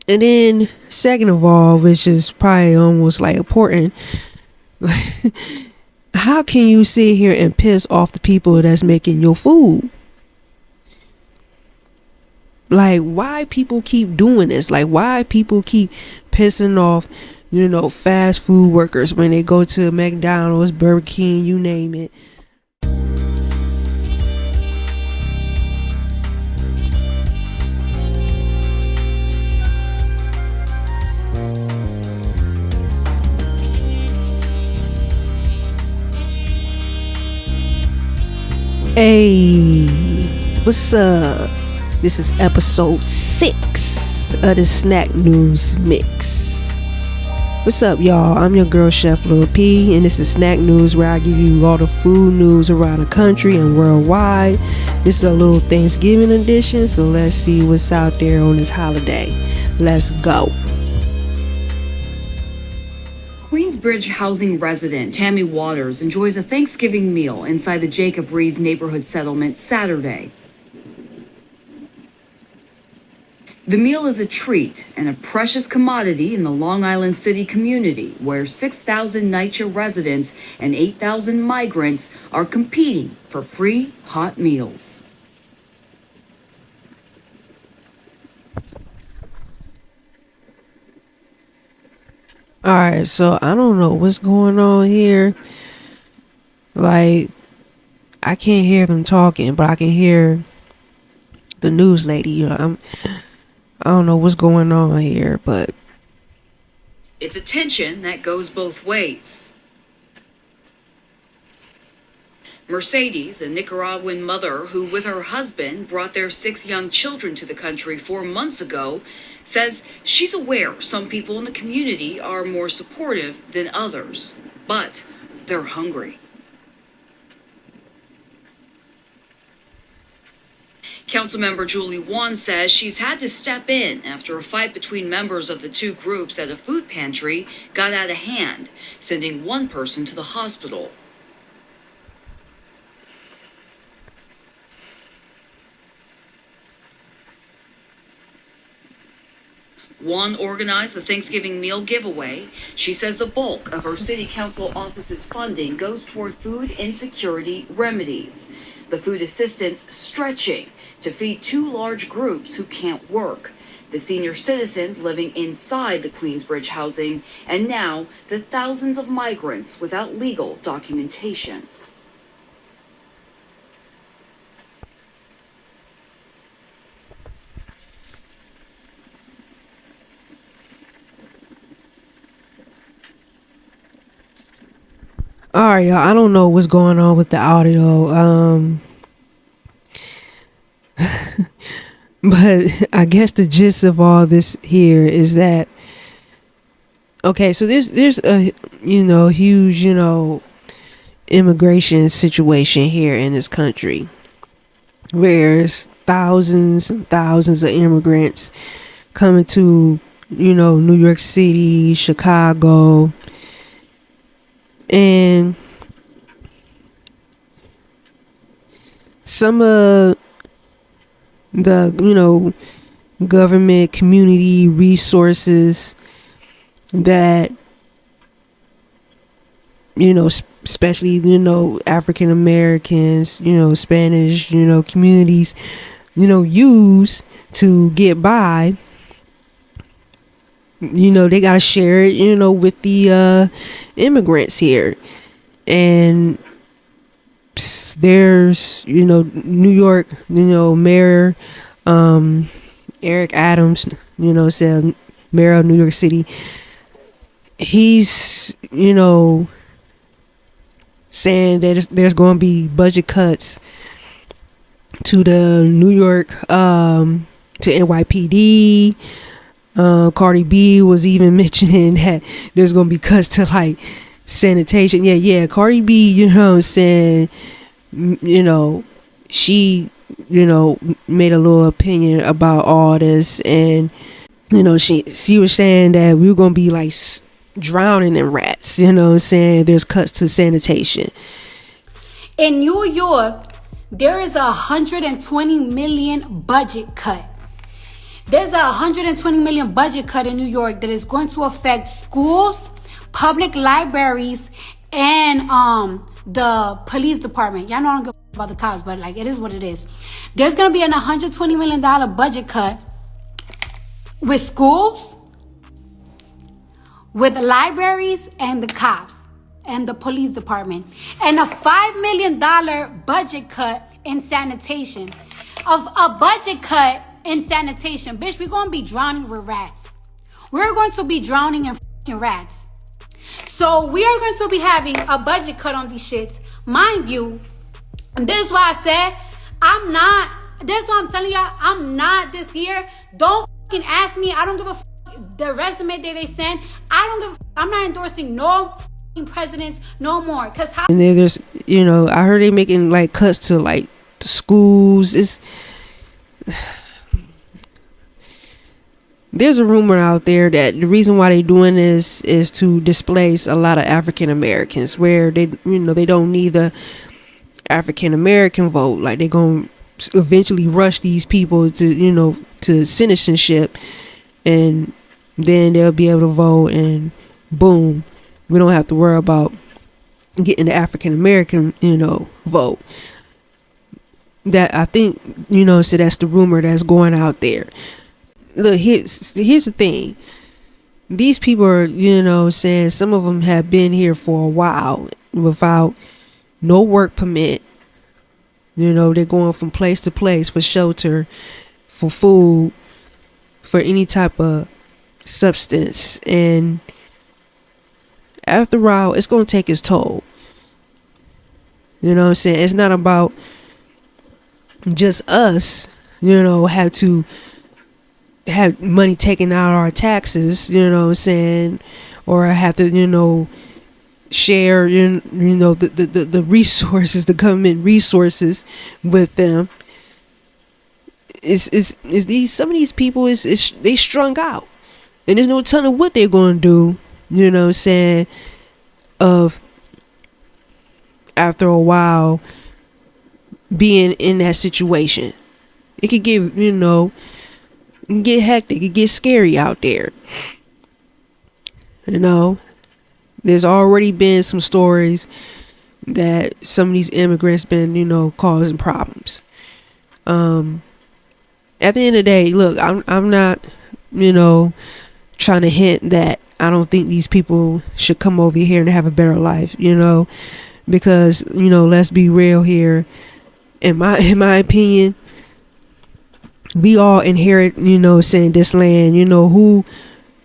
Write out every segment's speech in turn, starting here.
And then second of all, which is probably almost like important, how can you sit here and piss off the people that's making your food? Like, why people keep doing this? Like, why people keep pissing off, fast food workers when they go to McDonald's, Burger King, you name it. Hey, what's up? This is episode 6 of the Snack News Mix. What's up, y'all? I'm your girl, Chef Lil P, and this is Snack News, where I give you all the food news around the country and worldwide. This is a little Thanksgiving edition, so let's see what's out there on this holiday. Let's go. Queensbridge housing resident Tammy Waters enjoys a Thanksgiving meal inside the Jacob Reed's neighborhood settlement Saturday. The meal is a treat and a precious commodity in the Long Island City community, where 6,000 NYCHA residents and 8,000 migrants are competing for free hot meals. Alright, so I don't know what's going on here. Like, I can't hear them talking, but I can hear the news lady. I don't know what's going on here, but it's a tension that goes both ways. Mercedes, a Nicaraguan mother who with her husband brought their 6 young children to the country 4 months ago, says she's aware some people in the community are more supportive than others, but they're hungry. Councilmember Julie Wan says she's had to step in after a fight between members of the two groups at a food pantry got out of hand, sending one person to the hospital. Wan organized the Thanksgiving meal giveaway. She says the bulk of her city council office's funding goes toward food insecurity remedies. The food assistance stretching to feed 2 large groups who can't work: the senior citizens living inside the Queensbridge housing, and now the thousands of migrants without legal documentation. alright, y'all, I don't know what's going on with the audio. But I guess the gist of all this here is that, okay, so there's a huge immigration situation here in this country, where there's thousands and thousands of immigrants coming to New York City, Chicago, and some of the government community resources that especially African Americans, Spanish communities use to get by, they gotta share it with the immigrants here. And there's New York Mayor Eric Adams, said, Mayor of New York City, he's saying that there's going to be budget cuts to the New York to NYPD. Cardi B was even mentioning that there's going to be cuts to like sanitation. Cardi B, saying, she made a little opinion about all this, and she was saying that we were gonna be like drowning in rats. Saying there's cuts to sanitation. In New York, there is a $120 million budget cut. There's a 120 million budget cut in New York that is going to affect schools, public libraries, and the police department. Y'all know I don't give a about the cops, but like it is what it is. There's gonna be an $120 million budget cut with schools, with the libraries, and the cops and the police department, and a $5 million budget cut in sanitation. Of a budget cut in sanitation, bitch, we're gonna be drowning with rats. We're going to be drowning in fucking rats. So we are going to be having a budget cut on these shits, mind you. And this is why I said I'm not. This is why I'm telling y'all I'm not this year. Don't fucking ask me. I don't give a fuck the resume that they send. I don't give a fuck. I'm not endorsing no fucking presidents no more. Cause how? And then there's, I heard they making like cuts to like the schools. There's a rumor out there that the reason why they're doing this is to displace a lot of African Americans, where they don't need the African American vote. Like they're gonna eventually rush these people to citizenship, and then they'll be able to vote, and boom, we don't have to worry about getting the African American vote. That I think so that's the rumor that's going out there. Look, here's the thing. These people are, saying some of them have been here for a while without no work permit. They're going from place to place for shelter, for food, for any type of substance. And after a while, it's going to take its toll. You know what I'm saying? It's not about just us, have to have money taken out of our taxes, or have to, share, the resources, the government resources with them. Some of these people they strung out, and there's no telling what they're going to do, of after a while being in that situation. It could get hectic, it get scary out there. There's already been some stories that some of these immigrants been causing problems. At the end of the day, look, I'm not trying to hint that I don't think these people should come over here and have a better life, because let's be real here. In my opinion, we all inherit, saying this land.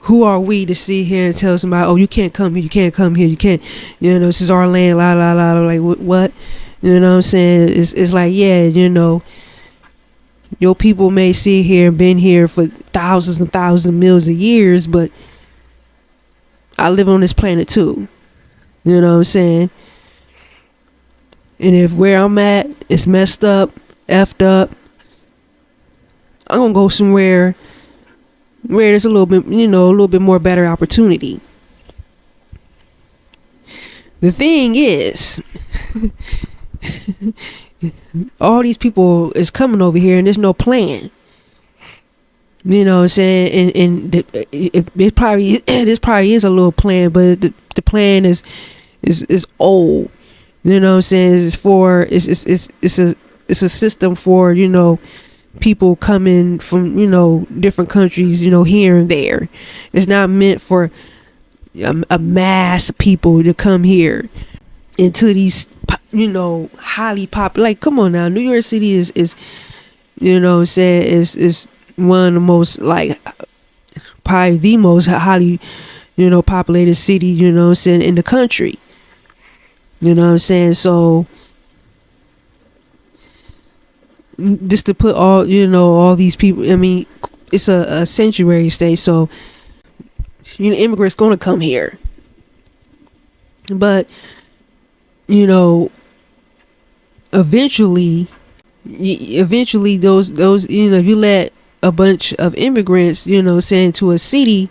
Who are we to sit here and tell somebody, oh, you can't come here, you can't come here, you can't, this is our land, la la la, like what? You know what I'm saying? It's like, yeah, your people may sit here and been here for thousands and thousands of millions of years, but I live on this planet too. You know what I'm saying? And if where I'm at is messed up, effed up, I'm gonna go somewhere where there's a little bit more better opportunity. The thing is, all these people is coming over here and there's no plan. You know what I'm saying? And it probably this probably is a little plan, but the plan is old. You know what I'm saying? It's a system for people coming from different countries, here and there. It's not meant for a mass of people to come here into these highly popular. Like, come on now, New York City is is one of the most, like, probably the most highly populated city in the country. You know what I'm saying? So just to put all these people, I mean, it's a sanctuary state, so immigrants gonna come here, but eventually those if you let a bunch of immigrants send to a city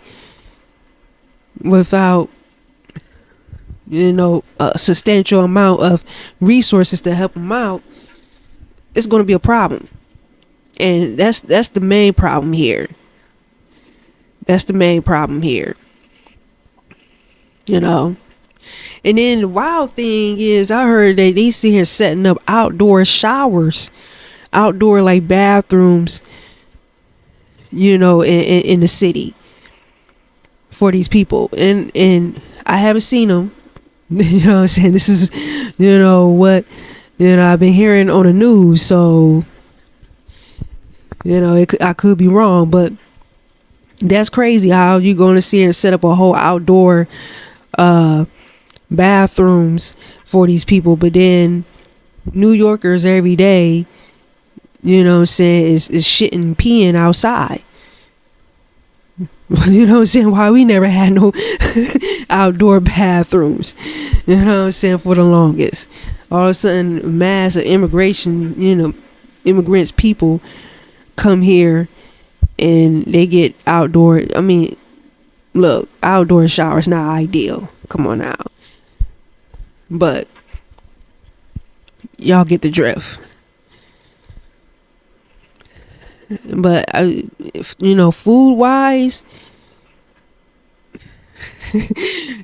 without a substantial amount of resources to help them out, it's going to be a problem. And that's the main problem here. That's the main problem here. You know. And then the wild thing is, I heard that they see here setting up outdoor showers, outdoor like bathrooms, you know, in the city for these people. And I haven't seen them. You know what I'm saying? This is, you know, what, you know, I've been hearing on the news. So, you know, I could be wrong, but that's crazy how you going to see here and set up a whole outdoor bathrooms for these people. But then New Yorkers every day, you know what I'm saying, is shitting, peeing outside. You know what I'm saying? Why we never had no outdoor bathrooms, you know what I'm saying, for the longest. All of a sudden, mass of immigration, you know, immigrants, people come here and they get outdoor. I mean, look, outdoor showers not ideal. Come on now. But y'all get the drift. But you know, food wise,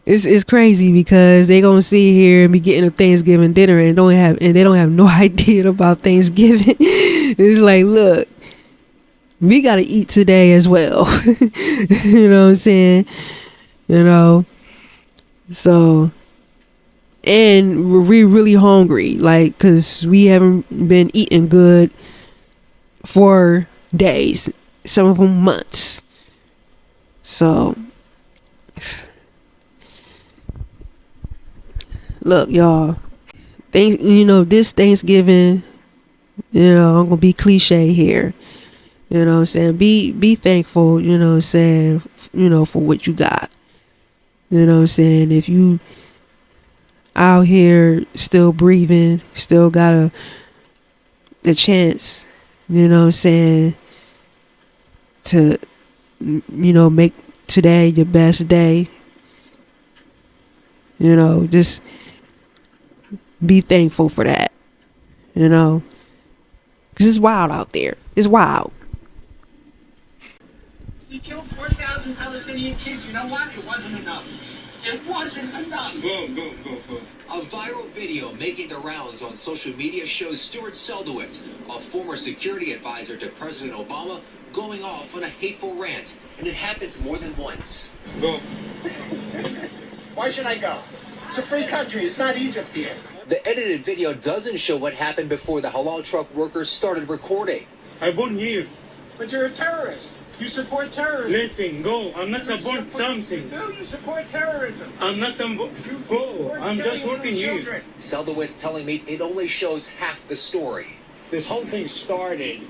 it's crazy because they gonna sit here and be getting a Thanksgiving dinner and they don't have no idea about Thanksgiving. It's like, look, we gotta eat today as well. You know what I'm saying? You know, so, and we're really hungry, like, cause we haven't been eating good for days, some of them months. So look, y'all, you know, this Thanksgiving, you know, I'm gonna be cliche here, you know what I'm saying, be thankful, you know what I'm saying, you know, for what you got. You know what I'm saying? If you out here still breathing, still got a chance, you know what I'm saying, to, you know, make today your best day, you know, just be thankful for that, you know, because it's wild out there. It's wild. He killed 4,000 Palestinian kids. You know what? It wasn't enough. It wasn't enough. Boom, boom, boom, boom. A viral video making the rounds on social media shows Stuart Seldowitz, a former security advisor to President Obama, going off on a hateful rant. And it happens more than once. Go. Why should I go? It's a free country. It's not Egypt here. The edited video doesn't show what happened before the halal truck workers started recording. I born here. But you're a terrorist. You support terrorism. Listen, go. I'm not support something. No, you support terrorism. I'm not some. Go. I'm just working here. Seldowitz telling me it only shows half the story. This whole thing started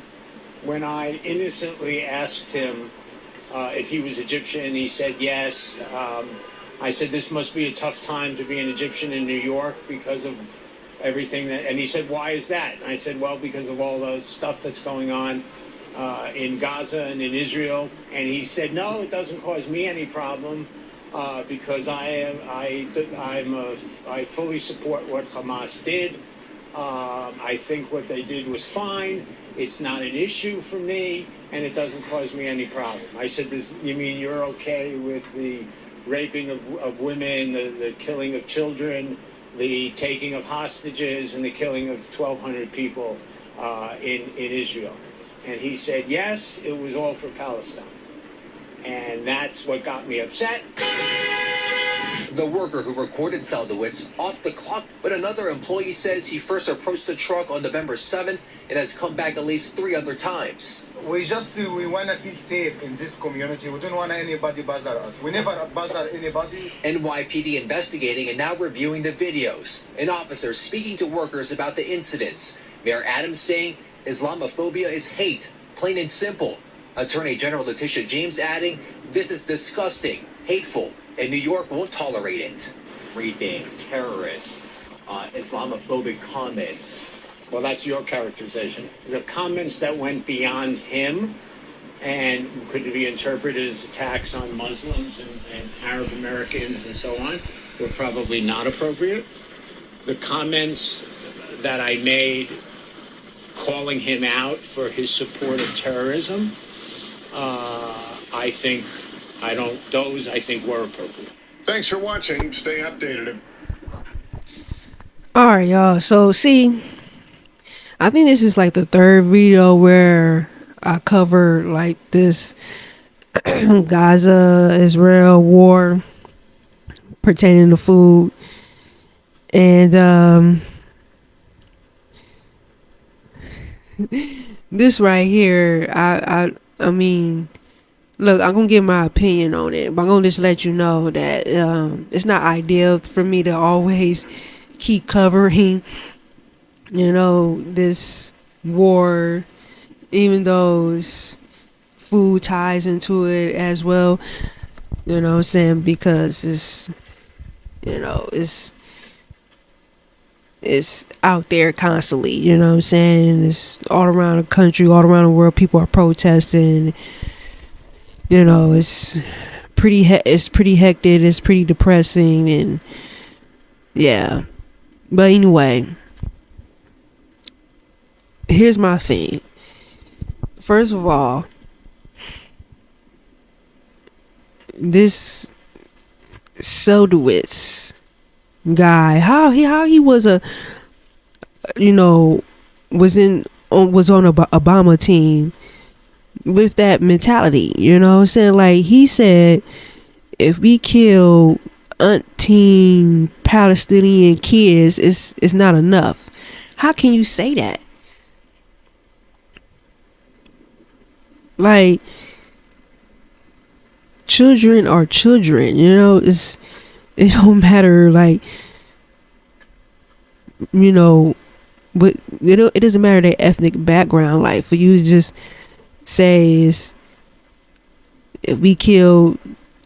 when I innocently asked him if he was Egyptian. He said yes. I said, this must be a tough time to be an Egyptian in New York because of everything that, and he said, why is that? And I said, well, because of all the stuff that's going on in Gaza and in Israel. And he said, no, it doesn't cause me any problem because I fully support what Hamas did. I think what they did was fine. It's not an issue for me, and it doesn't cause me any problem. I said, you mean you're okay with the raping of women, the killing of children, the taking of hostages, and the killing of 1,200 people in Israel? And he said, yes, it was all for Palestine. And that's what got me upset. The worker who recorded Seldowitz off the clock, but another employee says he first approached the truck on November 7th and has come back at least 3 other times. We want to feel safe in this community. We don't want anybody bother us. We never bother anybody. NYPD investigating and now reviewing the videos. An officer speaking to workers about the incidents. Mayor Adams saying Islamophobia is hate, plain and simple. Attorney General Letitia James adding, this is disgusting, hateful, and New York won't tolerate it. Reading terrorist, Islamophobic comments. Well, that's your characterization. The comments that went beyond him and could be interpreted as attacks on Muslims and Arab Americans and so on were probably not appropriate. The comments that I made calling him out for his support of terrorism, I think Those I think were appropriate. Thanks for watching. Stay updated. All right, y'all. So see, I think this is like the third video where I cover like this Gaza Israel war pertaining to food. And this right here, I mean, look, I'm gonna give my opinion on it, but I'm gonna just let you know that it's not ideal for me to always keep covering, this war, even though food ties into it as well. You know what I'm saying? Because it's out there constantly, you know what I'm saying? And it's all around the country, all around the world. People are protesting. It's pretty hectic. It's pretty depressing, and yeah. But anyway, here's my thing. First of all, this Seldowitz guy, how he was was on a Obama team with that mentality, you know what I'm saying? Like, he said, if we kill umpteen Palestinian kids, it's not enough. How can you say that? Like, children are children, it don't matter, like, but it doesn't matter their ethnic background. Like, for you to just say if we kill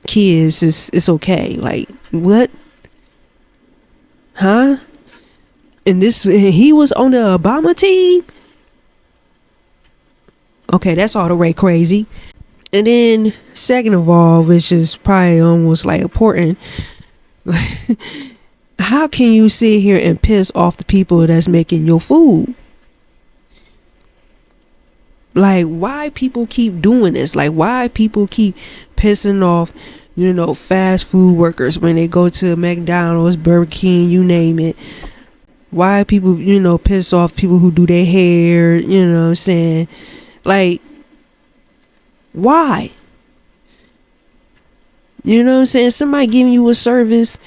kids, it's okay. Like, what? Huh? And he was on the Obama team? Okay, that's all the way crazy. And then, second of all, which is probably almost like important, how can you sit here and piss off the people that's making your food? Like, why people keep doing this? Like, why people keep pissing off, fast food workers when they go to McDonald's, Burger King, you name it? Why people, piss off people who do their hair, you know what I'm saying? Like, why? You know what I'm saying? Somebody giving you a service.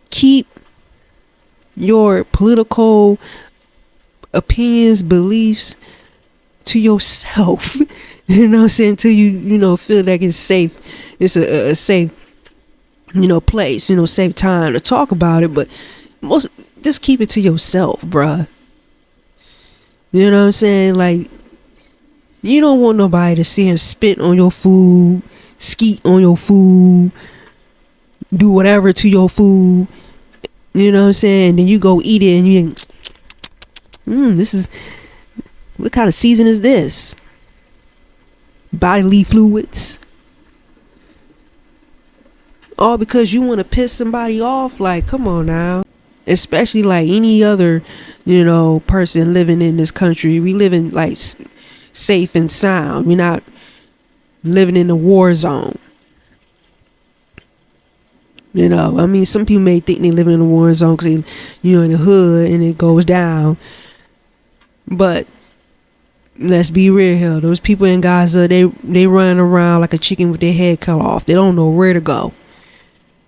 Keep your political opinions, beliefs to yourself. You know what I'm saying? Until you feel like it's safe. It's a safe, place, safe time to talk about it. But just keep it to yourself, bruh. You know what I'm saying? Like, you don't want nobody to see him spit on your food, skeet on your food, do whatever to your food. You know what I'm saying? Then you go eat it and what kind of season is this? Bodily fluids. All because you want to piss somebody off? Like, come on now. Especially like any other, person living in this country. We live in like safe and sound. We're not living in a war zone. Some people may think they live in a war zone because in the hood and it goes down. But let's be real here. Those people in Gaza, they run around like a chicken with their head cut off. They don't know where to go.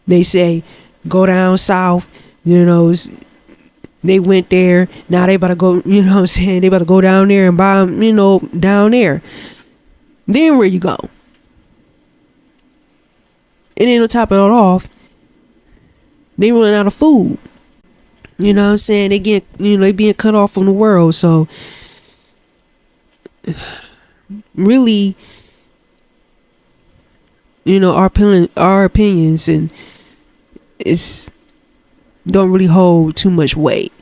They say, go down south. They went there. Now they about to go, they about to go down there and buy them, down there. Then where you go? And then on top of it off, they running out of food. You know what I'm saying? They get, they being cut off from the world. So really, our opinions and it's don't really hold too much weight.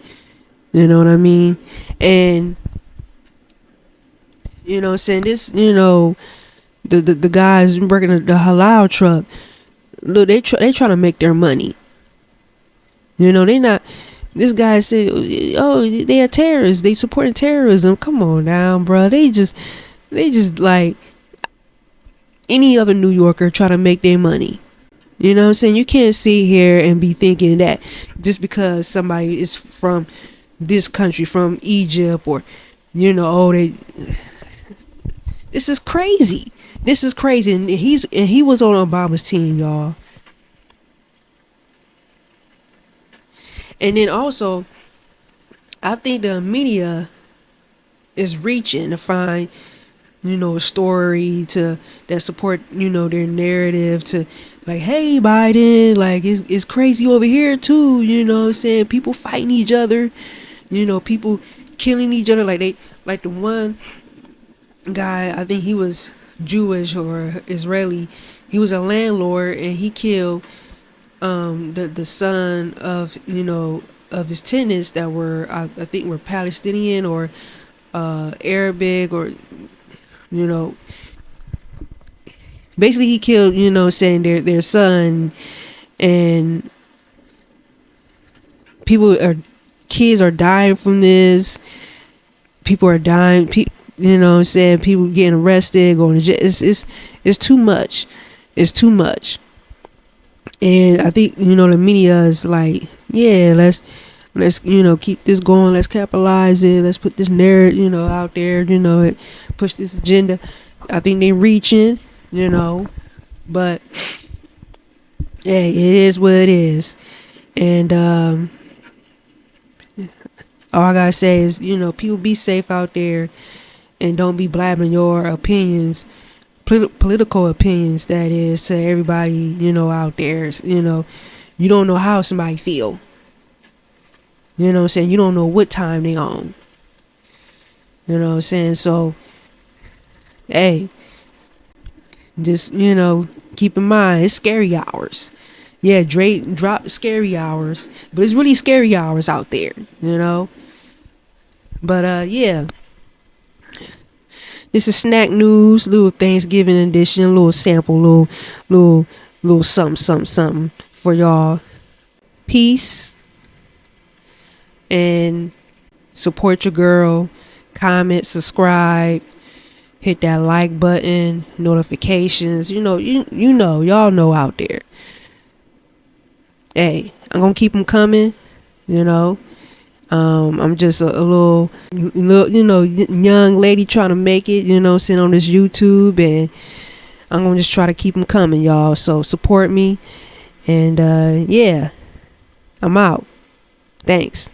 You know what I mean? And saying this, the guys working the halal truck, look, they trying to make their money. They not. This guy said, "Oh, they are terrorists. They supporting terrorism." Come on now, bro. They just like, any other New Yorker try to make their money. You know what I'm saying? You can't sit here and be thinking that just because somebody is from this country, from Egypt, or this is crazy. This is crazy. And he was on Obama's team, y'all. And then also, I think the media is reaching to find, a story that support, their narrative, to like, hey, Biden, like it's crazy over here too, what I'm saying? People fighting each other, people killing each other, like the one guy, I think he was Jewish or Israeli. He was a landlord and he killed the son of of his tenants that were I think were Palestinian or Arabic, or basically he killed saying their son. And kids are dying from this. People are dying. People getting arrested, going to jail. It's too much. It's too much. And I think the media is like, yeah, let's keep this going. Let's capitalize it. Let's put this narrative out there. Push this agenda. I think they reaching. But hey, it is what it is. And all I gotta say is, people be safe out there and don't be blabbing your opinions, political opinions, that is, to everybody, out there. You don't know how somebody feel. You know what I'm saying? You don't know what time they on. You know what I'm saying? So, hey, just, keep in mind, it's scary hours. Yeah, Drake dropped scary hours, but it's really scary hours out there, But, yeah. This is snack news, little Thanksgiving edition, little sample, little something for y'all. Peace. And support your girl. Comment, subscribe, hit that like button, notifications. Y'all know out there. Hey, I'm gonna keep them coming. I'm just a little, young lady trying to make it, sitting on this YouTube, and I'm gonna just try to keep them coming, y'all. So support me, and yeah, I'm out. Thanks.